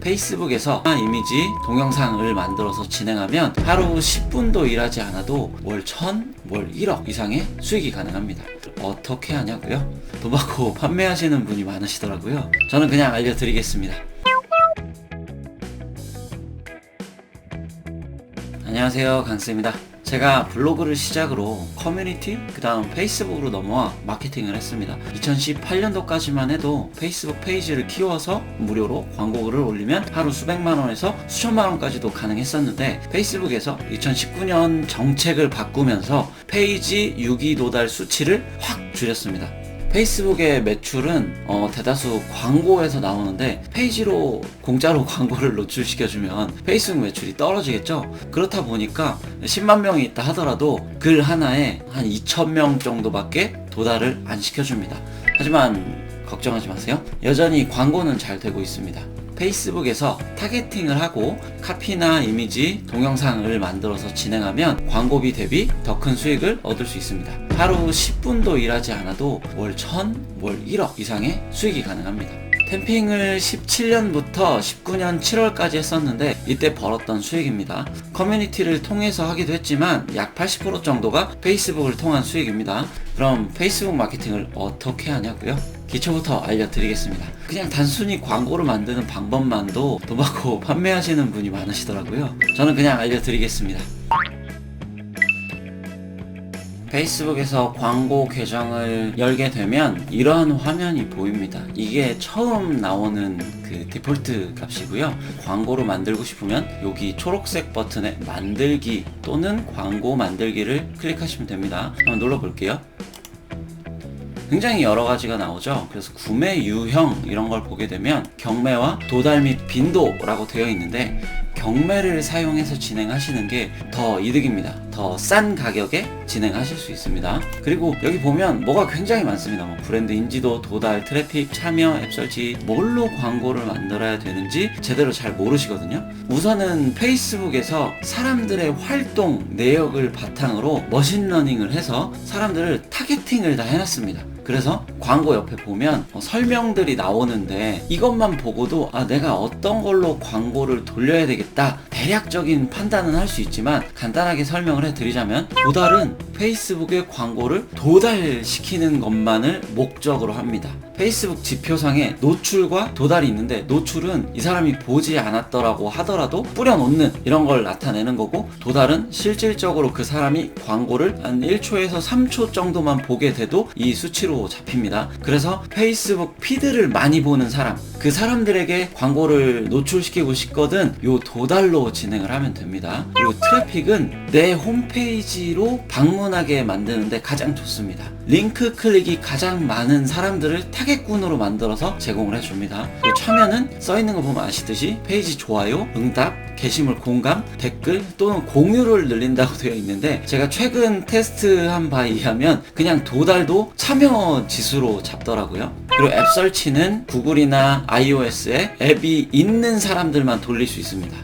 페이스북에서 이미지, 동영상을 만들어서 진행하면 하루 10분도 일하지 않아도 월 1000, 월 1억 이상의 수익이 가능합니다. 어떻게 하냐고요? 돈 받고 판매하시는 분이 많으시더라고요. 저는 그냥 알려드리겠습니다. 안녕하세요, 강스입니다. 제가 블로그를 시작으로 커뮤니티, 그 다음 페이스북으로 넘어와 마케팅을 했습니다. 2018년도까지만 해도 페이스북 페이지를 키워서 무료로 광고글을 올리면 하루 수백만 원에서 수천만 원까지도 가능했었는데, 페이스북에서 2019년 정책을 바꾸면서 페이지 유기 도달 수치를 확 줄였습니다. 페이스북의 매출은 대다수 광고에서 나오는데, 페이지로 공짜로 광고를 노출시켜주면 페이스북 매출이 떨어지겠죠. 그렇다 보니까 10만 명이 있다 하더라도 글 하나에 한 2,000명 정도밖에 도달을 안 시켜줍니다. 하지만 걱정하지 마세요. 여전히 광고는 잘 되고 있습니다. 페이스북에서 타겟팅을 하고 카피나 이미지, 동영상을 만들어서 진행하면 광고비 대비 더 큰 수익을 얻을 수 있습니다. 하루 10분도 일하지 않아도 월 1000, 월 1억 이상의 수익이 가능합니다. 템핑을 17년부터 19년 7월까지 했었는데, 이때 벌었던 수익입니다. 커뮤니티를 통해서 하기도 했지만 약 80% 정도가 페이스북을 통한 수익입니다. 그럼 페이스북 마케팅을 어떻게 하냐고요? 기초부터 알려드리겠습니다. 그냥 단순히 광고를 만드는 방법만도 돈 받고 판매하시는 분이 많으시더라고요. 저는 그냥 알려드리겠습니다. 페이스북에서 광고 계정을 열게 되면 이러한 화면이 보입니다. 이게 처음 나오는 그 디폴트 값이고요. 광고를 만들고 싶으면 여기 초록색 버튼에 만들기 또는 광고 만들기를 클릭하시면 됩니다. 한번 눌러볼게요. 굉장히 여러 가지가 나오죠. 그래서 구매 유형 이런 걸 보게 되면 경매와 도달 및 빈도라고 되어 있는데, 경매를 사용해서 진행하시는 게 더 이득입니다. 더 싼 가격에 진행하실 수 있습니다. 그리고 여기 보면 뭐가 굉장히 많습니다. 브랜드 인지도, 도달, 트래픽, 참여, 앱 설치, 뭘로 광고를 만들어야 되는지 제대로 잘 모르시거든요. 우선은 페이스북에서 사람들의 활동 내역을 바탕으로 머신러닝을 해서 사람들을 타겟팅을 다 해놨습니다. 그래서 광고 옆에 보면 설명들이 나오는데, 이것만 보고도 내가 어떤 걸로 광고를 돌려야 되겠다 대략적인 판단은 할 수 있지만, 간단하게 설명을 해드리자면, 도달은 페이스북의 광고를 도달시키는 것만을 목적으로 합니다. 페이스북 지표상에 노출과 도달이 있는데, 노출은 이 사람이 보지 않았더라고 하더라도 뿌려놓는 이런 걸 나타내는 거고, 도달은 실질적으로 그 사람이 광고를 한 1초에서 3초 정도만 보게 돼도 이 수치로 잡힙니다. 그래서 페이스북 피드를 많이 보는 사람, 그 사람들에게 광고를 노출시키고 싶거든 요 도달로 진행을 하면 됩니다. 그리고 트래픽은 내 홈페이지로 방문하게 만드는데 가장 좋습니다. 링크 클릭이 가장 많은 사람들을 타겟군으로 만들어서 제공을 해줍니다. 그리고 참여는 써있는 거 보면 아시듯이 페이지 좋아요, 응답, 게시물 공감, 댓글 또는 공유를 늘린다고 되어 있는데, 제가 최근 테스트한 바에 의하면 그냥 도달도 참여 지수로 잡더라고요. 그리고 앱 설치는 구글이나 iOS에 앱이 있는 사람들만 돌릴 수 있습니다.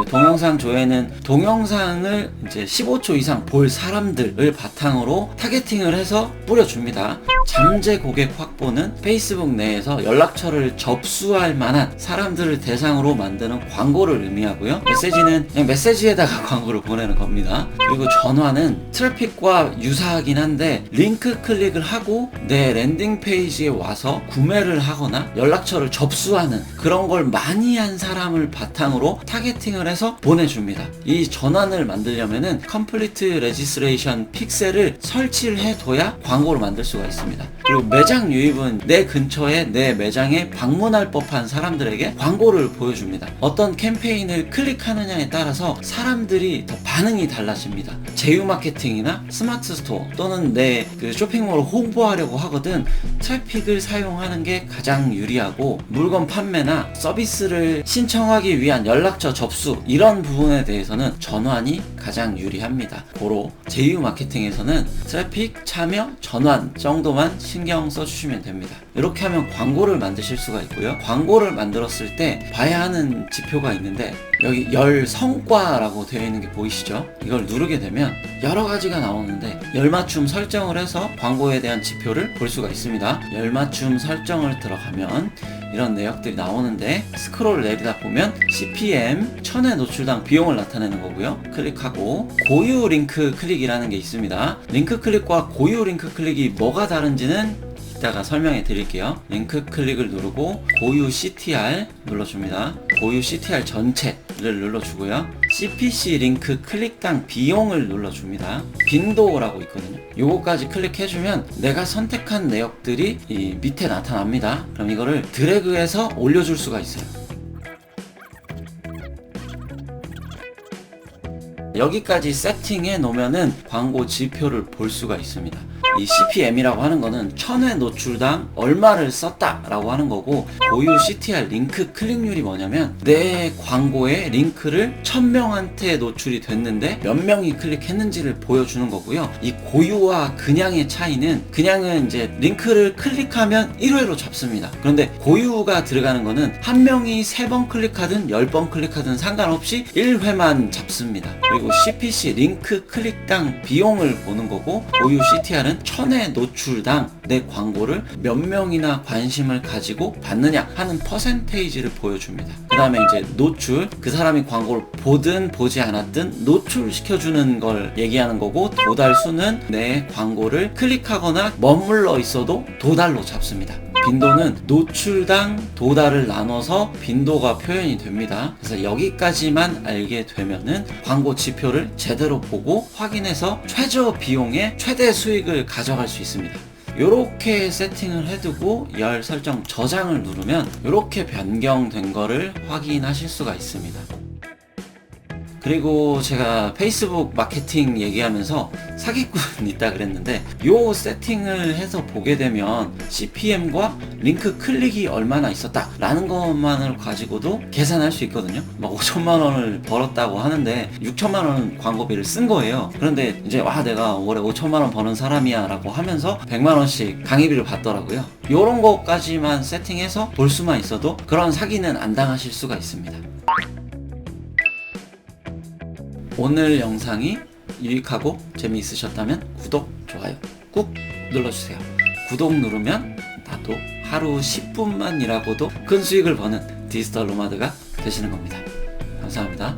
동영상 조회는 동영상을 이제 15초 이상 볼 사람들을 바탕으로 타겟팅을 해서 뿌려줍니다. 잠재 고객 확보는 페이스북 내에서 연락처를 접수할 만한 사람들을 대상으로 만드는 광고를 의미하고요. 메시지는 그냥 메시지에다가 광고를 보내는 겁니다. 그리고 전화는 트래픽과 유사하긴 한데, 링크 클릭을 하고 내 랜딩 페이지에 와서 구매를 하거나 연락처를 접수하는 그런 걸 많이 한 사람을 바탕으로 타겟팅을 해서 보내줍니다. 이 전환을 만들려면은 컴플리트 레지스트레이션 픽셀을 설치를 해둬야 광고를 만들 수가 있습니다. 그리고 매장 유입은 내 근처에 내 매장에 방문할 법한 사람들에게 광고를 보여줍니다. 어떤 캠페인을 클릭하느냐에 따라서 사람들이 더 반응이 달라집니다. 제휴 마케팅이나 스마트 스토어 또는 내 그 쇼핑몰을 홍보하려고 하거든 트래픽을 사용하는 게 가장 유리하고, 물건 판매나 서비스를 신청하기 위한 연락처 접수 이런 부분에 대해서는 전환이 가장 유리합니다. 고로 제휴 마케팅에서는 트래픽, 참여, 전환 정도만 신경 써주시면 됩니다. 이렇게 하면 광고를 만드실 수가 있고요. 광고를 만들었을 때 봐야 하는 지표가 있는데, 여기 열 성과라고 되어 있는 게 보이시죠? 이걸 누르게 되면 여러 가지가 나오는데, 열맞춤 설정을 해서 광고에 대한 지표를 볼 수가 있습니다. 열맞춤 설정을 들어가면 이런 내역들이 나오는데 스크롤 내리다 보면 CPM 1000의 노출당 비용을 나타내는 거고요. 클릭하고 고유 링크 클릭이라는 게 있습니다. 링크 클릭과 고유 링크 클릭이 뭐가 다른지는 이따가 설명해 드릴게요. 링크 클릭을 누르고 고유 CTR 눌러줍니다. 고유 CTR 전체를 눌러주고요. CPC 링크 클릭당 비용을 눌러줍니다. 빈도라고 있거든요. 요거까지 클릭해주면 내가 선택한 내역들이 이 밑에 나타납니다. 그럼 이거를 드래그해서 올려줄 수가 있어요. 여기까지 세팅해 놓으면은 광고 지표를 볼 수가 있습니다. 이 CPM이라고 하는 거는 1000회 노출당 얼마를 썼다 라고 하는 거고, 고유 CTR 링크 클릭률이 뭐냐면 내 광고에 링크를 1000명한테 노출이 됐는데 몇 명이 클릭했는지를 보여주는 거고요. 이 고유와 그냥의 차이는, 그냥은 이제 링크를 클릭하면 1회로 잡습니다. 그런데 고유가 들어가는 거는 한 명이 3번 클릭하든 10번 클릭하든 상관없이 1회만 잡습니다. 그리고 CPC 링크 클릭당 비용을 보는 거고, 고유 CTR은 1000회 노출당 내 광고를 몇 명이나 관심을 가지고 봤느냐 하는 퍼센테이지를 보여줍니다. 그 다음에 이제 노출, 그 사람이 광고를 보든 보지 않았든 노출시켜주는 걸 얘기하는 거고, 도달 수는 내 광고를 클릭하거나 머물러 있어도 도달로 잡습니다. 빈도는 노출당 도달을 나눠서 빈도가 표현이 됩니다. 그래서 여기까지만 알게 되면은 광고 지표를 제대로 보고 확인해서 최저 비용에 최대 수익을 가져갈 수 있습니다. 이렇게 세팅을 해두고 열 설정 저장을 누르면 이렇게 변경된 거를 확인하실 수가 있습니다. 그리고 제가 페이스북 마케팅 얘기하면서 사기꾼 있다 그랬는데, 요 세팅을 해서 보게 되면 CPM과 링크 클릭이 얼마나 있었다 라는 것만을 가지고도 계산할 수 있거든요. 막 5천만 원을 벌었다고 하는데 6천만 원 광고비를 쓴 거예요. 그런데 이제 와, 내가 월에 5천만 원 버는 사람이야 라고 하면서 100만 원씩 강의비를 받더라고요. 요런 것까지만 세팅해서 볼 수만 있어도 그런 사기는 안 당하실 수가 있습니다. 오늘 영상이 유익하고 재미있으셨다면 구독, 좋아요 꾹 눌러주세요. 구독 누르면 나도 하루 10분만 일하고도 큰 수익을 버는 디지털 노마드가 되시는 겁니다. 감사합니다.